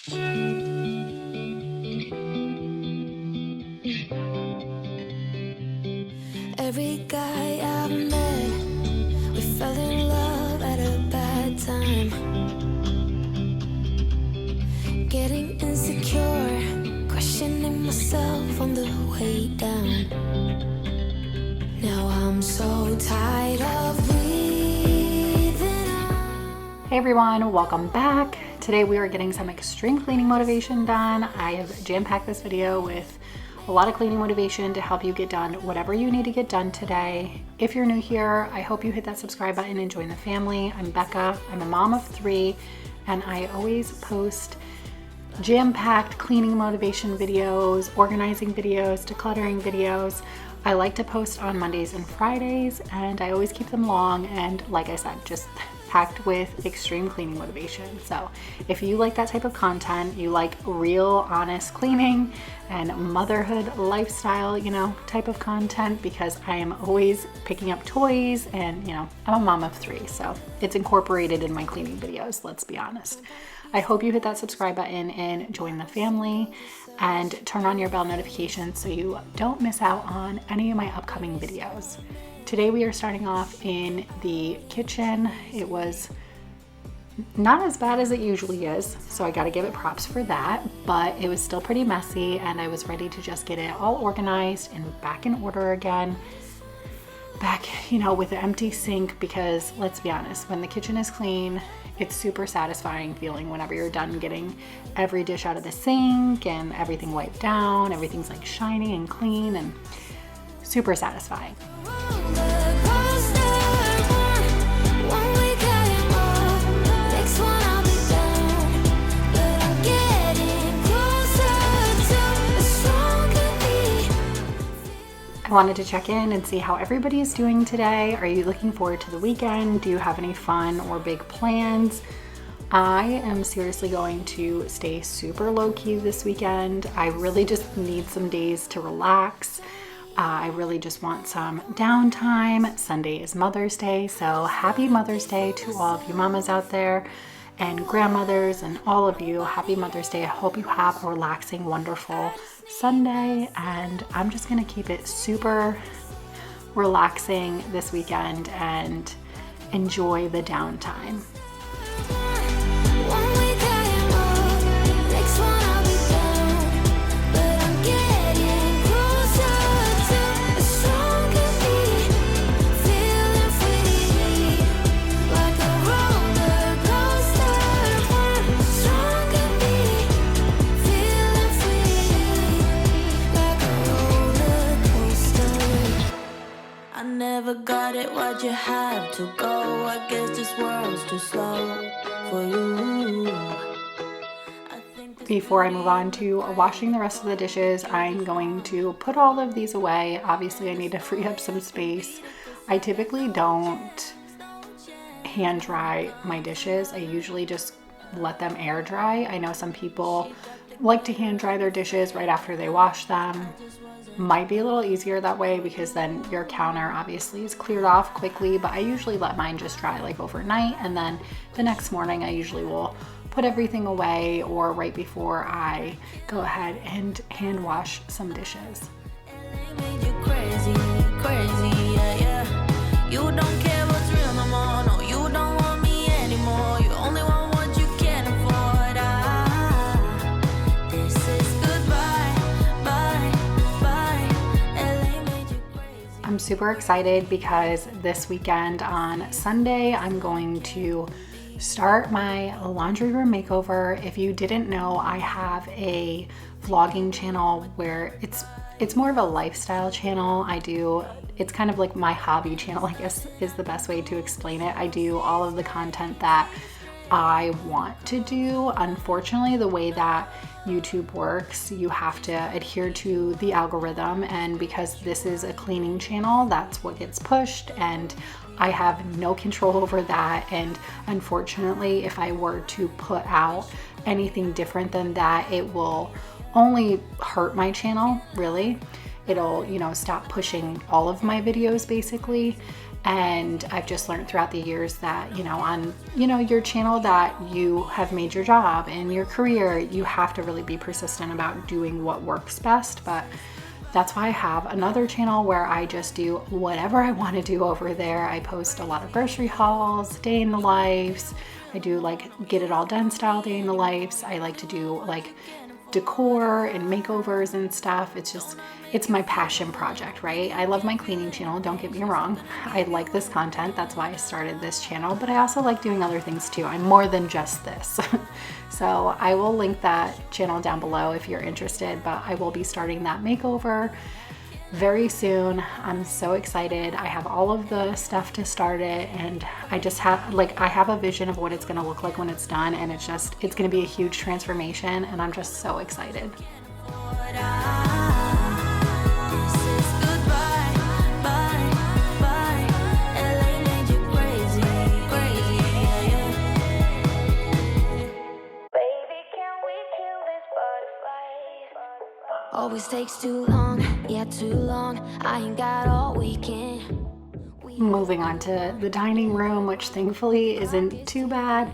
Every guy I've met, we fell in love at a bad time. Getting insecure, questioning myself on the way down. Now I'm so tired of breathing out. Hey everyone, welcome back. Today we are getting some extreme cleaning motivation done. I have jam-packed this video with a lot of cleaning motivation to help you get done whatever you need to get done today. If you're new here, I hope you hit that subscribe button and join the family. I'm Becca, I'm a mom of 3, and I always post jam-packed cleaning motivation videos, organizing videos, decluttering videos. I like to post on Mondays and Fridays, and I always keep them long and, like I said, just packed with extreme cleaning motivation. So if you like that type of content, you like real, honest cleaning and motherhood lifestyle, type of content, because I am always picking up toys and, I'm a mom of 3, so it's incorporated in my cleaning videos, let's be honest. I hope you hit that subscribe button and join the family and turn on your bell notifications so you don't miss out on any of my upcoming videos. Today we are starting off in the kitchen. It was not as bad as it usually is, so I got to give it props for that, but it was still pretty messy and I was ready to just get it all organized and back in order again. Back, with an empty sink, because let's be honest, when the kitchen is clean, it's super satisfying feeling whenever you're done getting every dish out of the sink and everything wiped down, everything's like shiny and clean and super satisfying. I wanted to check in and see how everybody is doing today. Are you looking forward to the weekend? Do you have any fun or big plans? I am seriously going to stay super low-key this weekend. I really just need some days to relax. I really just want some downtime. Sunday is Mother's Day, so happy Mother's Day to all of you mamas out there and grandmothers and all of you. Happy Mother's Day. I hope you have a relaxing, wonderful Sunday, and I'm just gonna keep it super relaxing this weekend and enjoy the downtime. Never got it, why'd you have to go? I guess this world's too slow for you. Before I move on to washing the rest of the dishes, I'm going to put all of these away. Obviously, I need to free up some space. I typically don't hand dry my dishes. I usually just let them air dry. I know some people like to hand dry their dishes right after they wash them. Might be a little easier that way because then your counter obviously is cleared off quickly, but I usually let mine just dry like overnight, and then the next morning I usually will put everything away or right before I go ahead and hand wash some dishes. You don't care what's real no more. No, you don't want me anymore. You only want what you can afford. This is goodbye, bye, bye. LA made you crazy. I'm super excited because this weekend on Sunday, I'm going to start my laundry room makeover. If you didn't know, I have a vlogging channel where it's more of a lifestyle channel. It's kind of like my hobby channel, I guess is the best way to explain it. I do all of the content that I want to do. Unfortunately, the way that YouTube works, you have to adhere to the algorithm, and because this is a cleaning channel, that's what gets pushed, and I have no control over that. And unfortunately, if I were to put out anything different than that, it will only hurt my channel, really. It'll, stop pushing all of my videos basically. And I've just learned throughout the years that, on, your channel that you have made your job and your career, you have to really be persistent about doing what works best. But that's why I have another channel where I just do whatever I want to do over there. I post a lot of grocery hauls, day in the lives. I do like get it all done style day in the lives. I like to do like decor and makeovers and stuff. It's my passion project, right? I love my cleaning channel, don't get me wrong. I like this content, that's why I started this channel, but I also like doing other things too. I'm more than just this. So I will link that channel down below if you're interested, but I will be starting that makeover very soon. I'm so excited. I have all of the stuff to start it, and I just have I have a vision of what it's going to look like when it's done, and it's going to be a huge transformation, and I'm just so excited. Always takes too long, yeah, too long. I ain't got all weekend. Moving on to the dining room, which thankfully isn't too bad.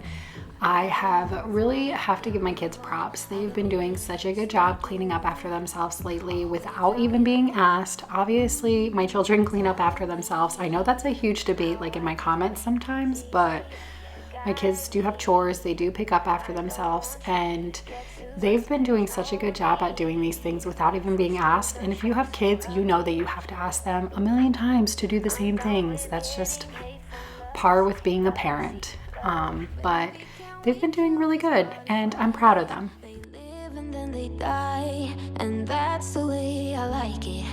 I really have to give my kids props. They've been doing such a good job cleaning up after themselves lately without even being asked. Obviously, my children clean up after themselves. I know that's a huge debate, like in my comments sometimes, but my kids do have chores. They do pick up after themselves, and they've been doing such a good job at doing these things without even being asked. And if you have kids, you know that you have to ask them a million times to do the same things. That's just par with being a parent. But they've been doing really good, and I'm proud of them. They live and then they die, and that's the way I like it.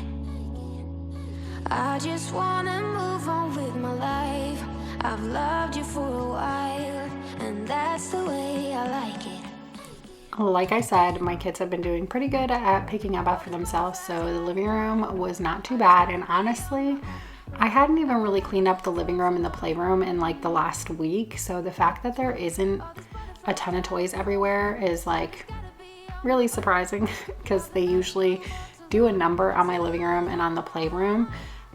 I just wanna move on with my life. I've loved you for a while, and that's the way I like it. Like I said, my kids have been doing pretty good at picking up after themselves, so the living room was not too bad. And honestly, I hadn't even really cleaned up the living room and the playroom in like the last week, so the fact that there isn't a ton of toys everywhere is like really surprising because they usually do a number on my living room and on the playroom.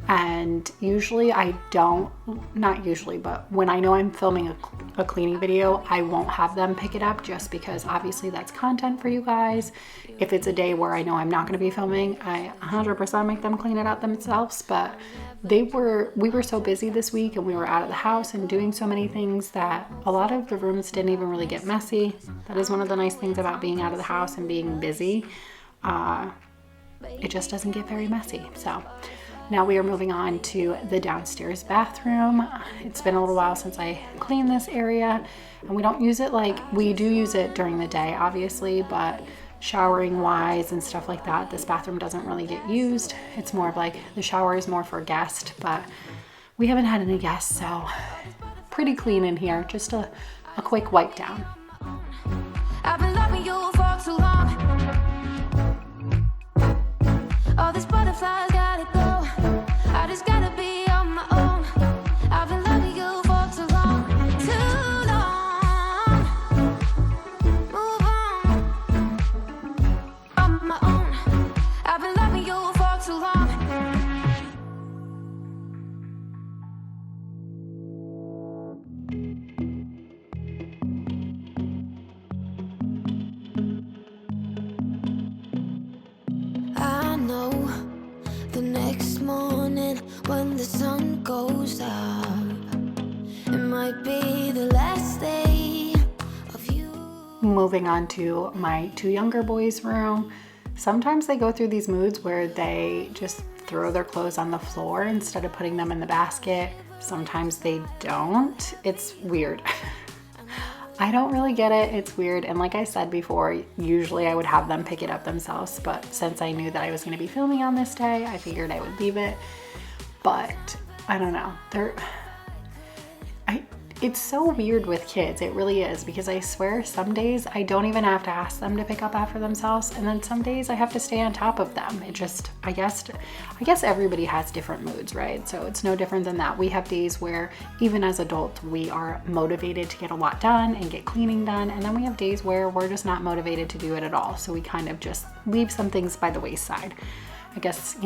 And usually I don't, not usually, but when I know I'm filming a cleaning video, I won't have them pick it up just because obviously that's content for you guys. If it's a day where I know I'm not going to be filming, I 100% make them clean it out themselves. But we were so busy this week, and we were out of the house and doing so many things that a lot of the rooms didn't even really get messy. That is one of the nice things about being out of the house and being busy. It just doesn't get very messy. So now we are moving on to the downstairs bathroom. It's been a little while since I cleaned this area, and we don't use it we do use it during the day, obviously, but showering wise and stuff like that, this bathroom doesn't really get used. It's more of like the shower is more for guests, but we haven't had any guests, so pretty clean in here. Just a quick wipe down. I've been loving you for too long. All these butterflies gotta go. I just gotta be on my own. I've been loving you for too long, too long. Move on my own. I've been loving you for too long. I know the next morning when the sun goes up, it might be the last day of you. Moving on to my two younger boys' room. Sometimes they go through these moods where they just throw their clothes on the floor instead of putting them in the basket. Sometimes they don't. It's weird. I don't really get it. It's weird. And like I said before, usually I would have them pick it up themselves, but since I knew that I was going to be filming on this day, I figured I would leave it. But I don't know. It's so weird with kids. It really is, because I swear some days I don't even have to ask them to pick up after themselves, and then some days I have to stay on top of them. It just, I guess everybody has different moods, right? So it's no different than that. We have days where even as adults we are motivated to get a lot done and get cleaning done, and then we have days where we're just not motivated to do it at all. So we kind of just leave some things by the wayside. I guess,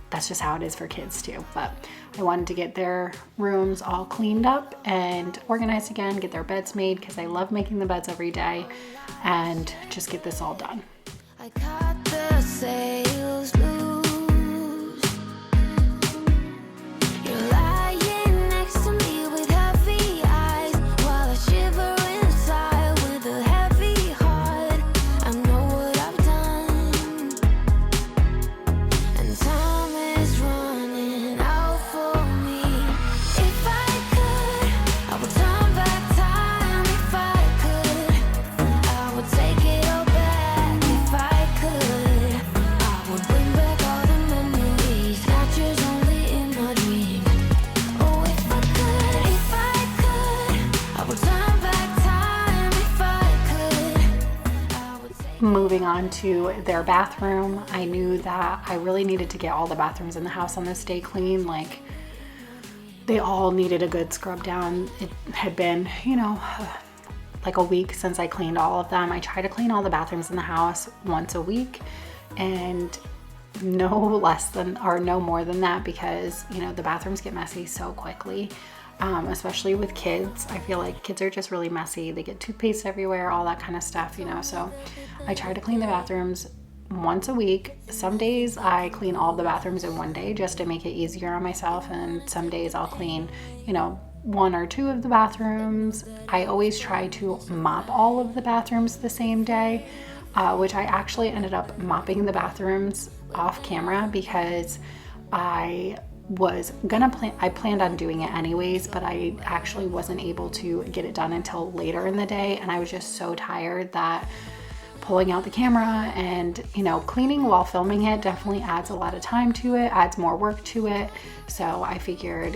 that's just how it is for kids too. But I wanted to get their rooms all cleaned up and organized again, get their beds made because I love making the beds every day, and just get this all done. I got the sails loose. You're lying next to me with heavy eyes while I shiver inside with a heavy heart. I know what I've done, and time is running out for me. If I could, I would turn back time. If I could, I would take it all back. If I could, I would bring back all the memories, not yours, only in my dreams. Oh, if I could, I would turn back time. If I could, I would take. Moving on to their bathroom, I knew that I really needed to get all the bathrooms in the house on this day clean. Like, they all needed a good scrub down. It had been, like a week since I cleaned all of them. I try to clean all the bathrooms in the house once a week, and no less than or no more than that, because the bathrooms get messy so quickly, especially with kids. I feel like kids are just really messy. They get toothpaste everywhere, all that kind of stuff, so I try to clean the bathrooms once a week. Some days I clean all the bathrooms in one day just to make it easier on myself, and some days I'll clean one or two of the bathrooms. I always try to mop all of the bathrooms the same day, which I actually ended up mopping the bathrooms off camera because I planned on doing it anyways, but I actually wasn't able to get it done until later in the day, and I was just so tired that pulling out the camera and cleaning while filming it definitely adds a lot of time to it, adds more work to it. So I figured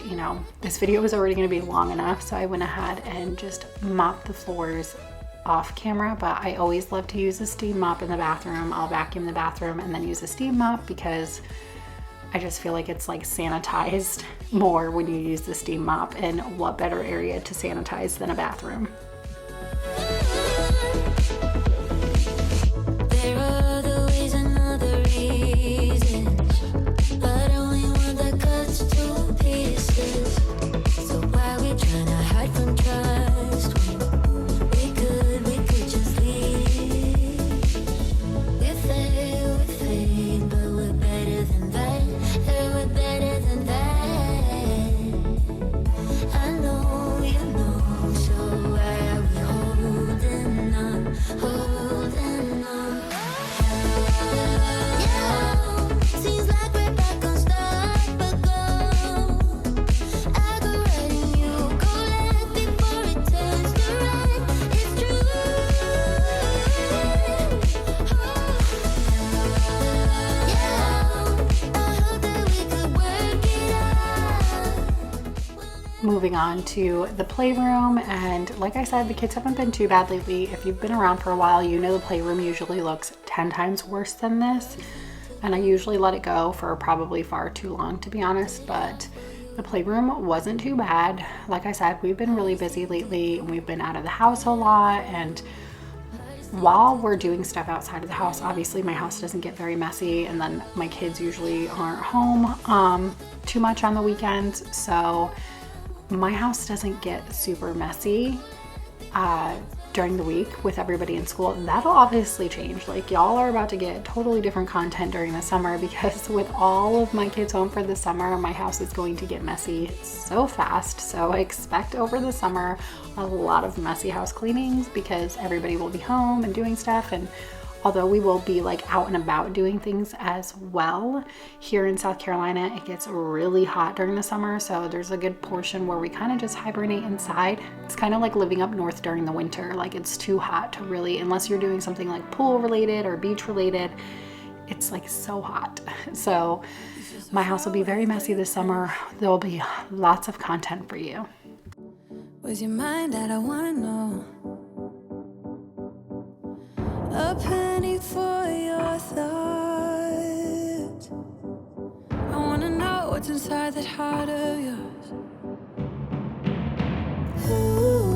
this video was already going to be long enough, so I went ahead and just mopped the floors off camera. But I always love to use a steam mop in the bathroom. I'll vacuum the bathroom and then use a steam mop because I just feel like it's like sanitized more when you use the steam mop, and what better area to sanitize than a bathroom. There are other ways and other reasons, but only one that cuts to pieces. So why we trying to hide from trust when we could just leave? We fail, but we're better than that. Yeah, we're better than that. I know you know, so why are we holding on, holding on? Yeah, seems like we're back on start, but go. I go right and you go left before it turns to right. It's true. Yeah, I hope that we could work it out. Moving on to the playroom, and like I said, the kids haven't been too bad lately. If you've been around for a while, the playroom usually looks 10 times worse than this, and I usually let it go for probably far too long, to be honest. But the playroom wasn't too bad. Like I said, we've been really busy lately, and we've been out of the house a lot, and while we're doing stuff outside of the house, obviously my house doesn't get very messy, and then my kids usually aren't home too much on the weekends, so my house doesn't get super messy during the week with everybody in school. That'll obviously change. Like, y'all are about to get totally different content during the summer, because with all of my kids home for the summer, my house is going to get messy so fast. So expect over the summer a lot of messy house cleanings, because everybody will be home and doing stuff. And although we will be like out and about doing things as well, here in South Carolina, it gets really hot during the summer. So there's a good portion where we kind of just hibernate inside. It's kind of like living up north during the winter. Like, it's too hot to really, unless you're doing something like pool related or beach related, it's like so hot. So my house will be very messy this summer. There will be lots of content for you. Was your mind that I wanna know? A penny for your thoughts. I wanna know what's inside that heart of yours. Ooh,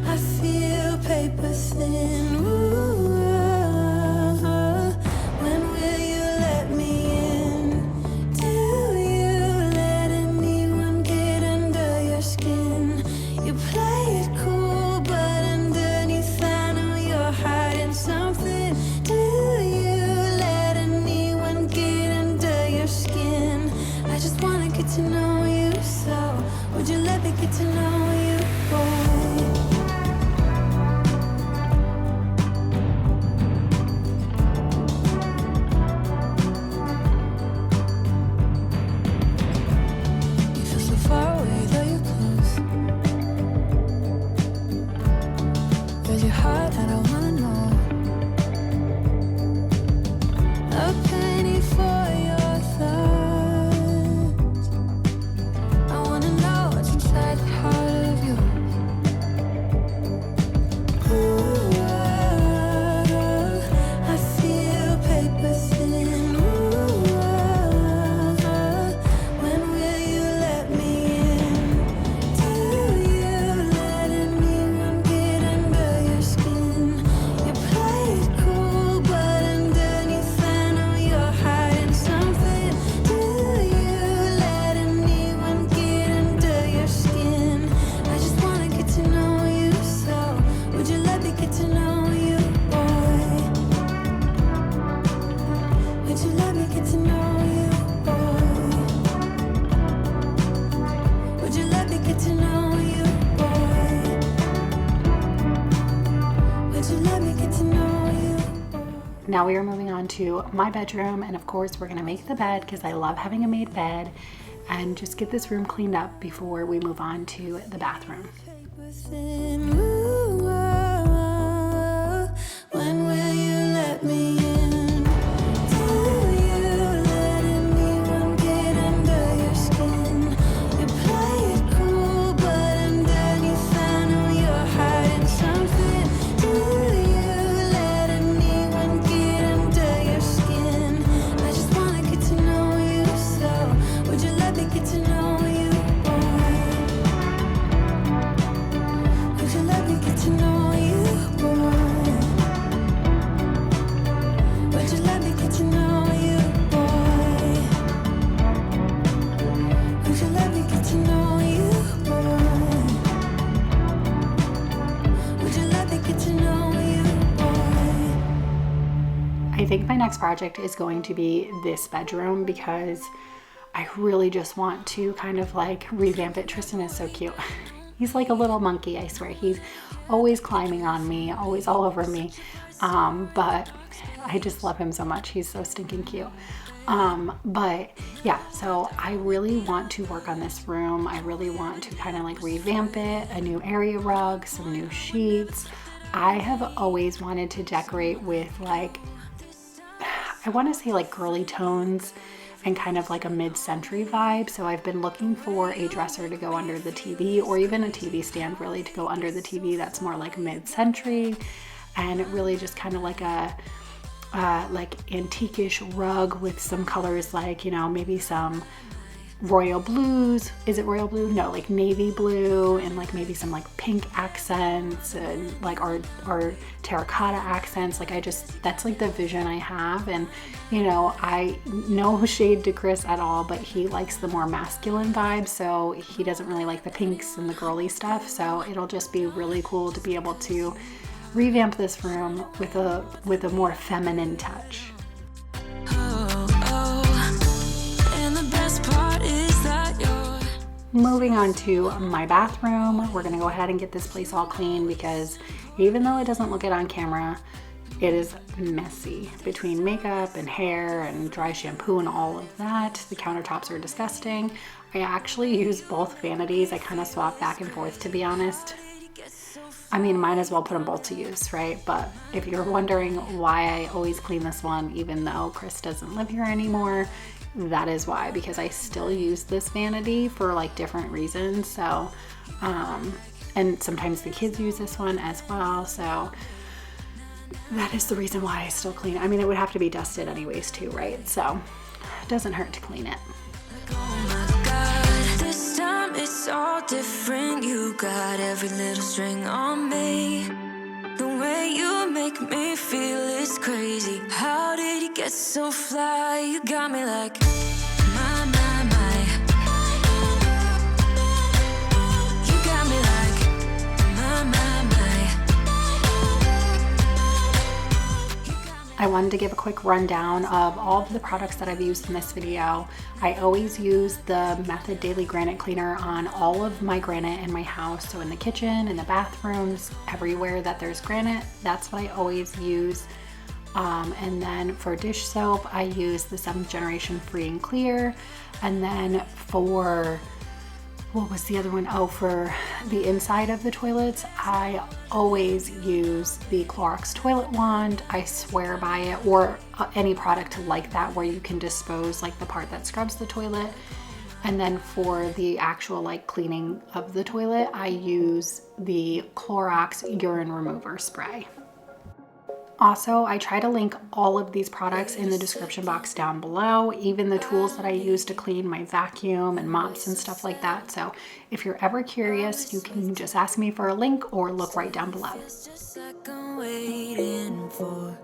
I feel paper thin. Ooh, when will you let me Would you let me get to know you? Now we are moving on to my bedroom, and of course we're gonna make the bed because I love having a made bed, and just get this room cleaned up before we move on to the bathroom. Within, ooh, oh, oh, when will you let me in? Do you let anyone get under your skin? You play it cool, but underneath I know you're hiding something. Do you let anyone get under your skin? I just wanna get to know you, so would you let me get to know you, boy? Would you let me get to know you, boy? Would you let me get to know you, boy? Would you let me get to know you, boy? Would you let me get to know you, boy? I think my next project is going to be this bedroom because I really just want to kind of like revamp it. Tristan is so cute. He's like a little monkey, I swear. He's always climbing on me, always all over me. But I just love him so much. He's so stinking cute. But yeah, so I really want to work on this room. I really want to kind of like revamp it, a new area rug, some new sheets. I have always wanted to decorate with like, I want to say like girly tones and kind of like a mid-century vibe. So I've been looking for a dresser to go under the TV, or even a TV stand really to go under the TV that's more like mid-century, and really just kind of like a like antique-ish rug with some colors like, you know, maybe some royal blues. Is it royal blue? No, like navy blue, and like maybe some like pink accents and like or terracotta accents. Like that's like the vision I have. And you know, I no shade to Chris at all, but he likes the more masculine vibe, so he doesn't really like the pinks and the girly stuff. So it'll just be really cool to be able to revamp this room with a more feminine touch. Moving on to my bathroom, we're gonna go ahead and get this place all clean because even though it doesn't look it on camera, it is messy. Between makeup and hair and dry shampoo and all of that, the countertops are disgusting. I actually use both vanities. I kind of swap back and forth, to be honest. I mean, might as well put them both to use, right? But if you're wondering why I always clean this one, even though Chris doesn't live here anymore, that is why, because I still use this vanity for like different reasons. So, and sometimes the kids use this one as well. So that is the reason why I still clean it. I mean, it would have to be dusted anyways too, right? So it doesn't hurt to clean it. Oh my God, this time it's all different. You got every little string on me. The way you make me feel is crazy. How did you get so fly? You got me like my, my, my. You got me like my, my, my. I wanted to give a quick rundown of all of the products that I've used in this video. I always use the Method Daily Granite Cleaner on all of my granite in my house. So in the kitchen, in the bathrooms, everywhere that there's granite, that's what I always use. And then for dish soap, I use the 7th generation Free and Clear. And then for, what was the other one? Oh, for the inside of the toilets, I always use the Clorox toilet wand. I swear by it, or any product like that where you can dispose like the part that scrubs the toilet. And then for the actual like cleaning of the toilet, I use the Clorox urine remover spray. Also, I try to link all of these products in the description box down below, even the tools that I use to clean my vacuum and mops and stuff like that. So if you're ever curious, you can just ask me for a link or look right down below. Just like I'm waiting for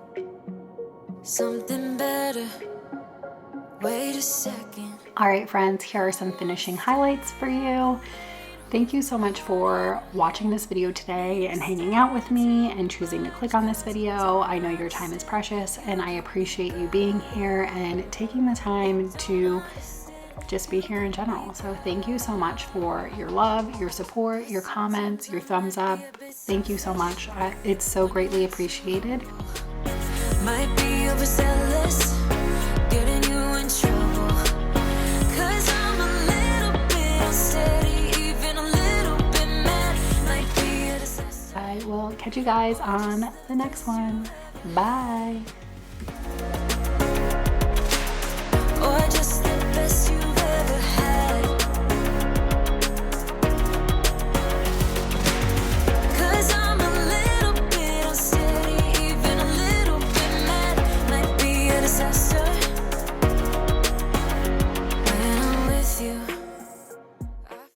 something better. Wait a second. All right, friends, here are some finishing highlights for you. Thank you so much for watching this video today and hanging out with me and choosing to click on this video. I know your time is precious and I appreciate you being here and taking the time to just be here in general. So thank you so much for your love, your support, your comments, your thumbs up. Thank you so much. It's so greatly appreciated. Might be overzealous, getting you in trouble. 'Cause I'm a little bit unsteady, even a little bit mad. Might be a disaster. I will catch you guys on the next one. Bye. Or just